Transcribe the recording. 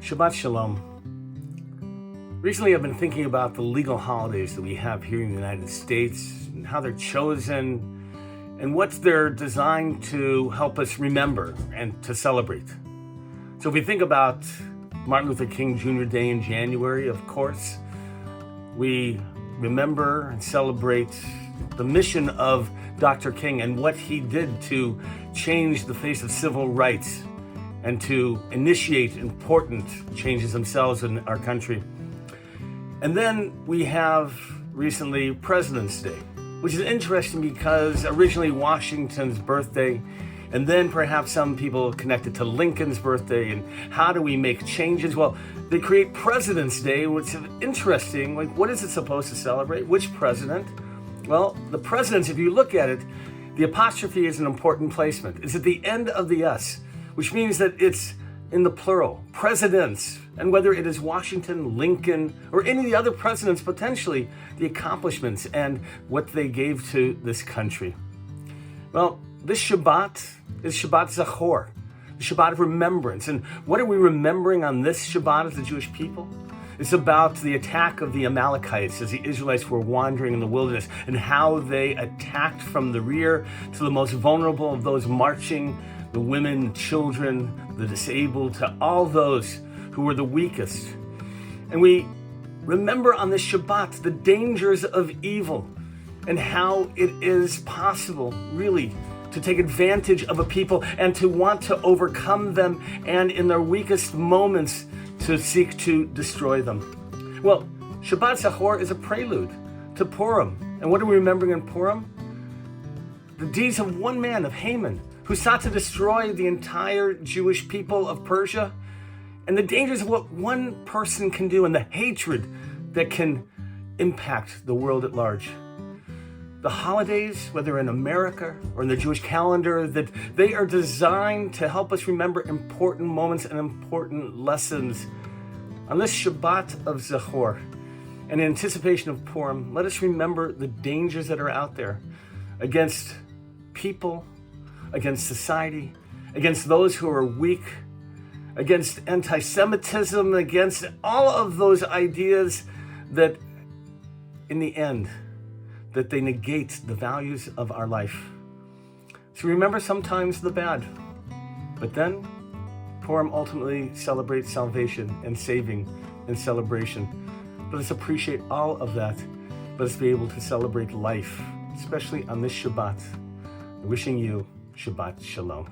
Shabbat Shalom. Recently I've been thinking about the legal holidays that we have here in the United States and how they're chosen and what they're designed to help us remember and to celebrate. So if we think about Martin Luther King Jr. Day in January, of course, we remember and celebrate the mission of Dr. King and what he did to change the face of civil rights and to initiate important changes themselves in our country. And then we have recently President's Day, which is interesting because originally Washington's birthday, and then perhaps some people connect it to Lincoln's birthday, and how do we make changes? Well, they create President's Day, which is interesting. Like, what is it supposed to celebrate? Which president? Well, the presidents, if you look at it, the apostrophe is an important placement. It's at the end of the S, which means that it's in the plural, presidents. And whether it is Washington, Lincoln, or any of the other presidents, potentially the accomplishments and what they gave to this country. Well, this Shabbat is Shabbat Zachor, the Shabbat of remembrance. And what are we remembering on this Shabbat as the Jewish people? It's about the attack of the Amalekites as the Israelites were wandering in the wilderness and how they attacked from the rear to the most vulnerable of those marching, the women, children, the disabled, to all those who were the weakest. And we remember on this Shabbat the dangers of evil and how it is possible, really, to take advantage of a people and to want to overcome them, and in their weakest moments to seek to destroy them. Well, Shabbat Zachor is a prelude to Purim. And what are we remembering in Purim? The deeds of one man, of Haman, who sought to destroy the entire Jewish people of Persia, and the dangers of what one person can do and the hatred that can impact the world at large. The holidays, whether in America or in the Jewish calendar, that they are designed to help us remember important moments and important lessons. On this Shabbat of Zachor, and in anticipation of Purim, let us remember the dangers that are out there against people, against society, against those who are weak, against anti-Semitism, against all of those ideas that, in the end, that they negate the values of our life. So remember sometimes the bad, but then Purim ultimately celebrates salvation and saving and celebration. Let us appreciate all of that. Let us be able to celebrate life, especially on this Shabbat. Wishing you Shabbat Shalom.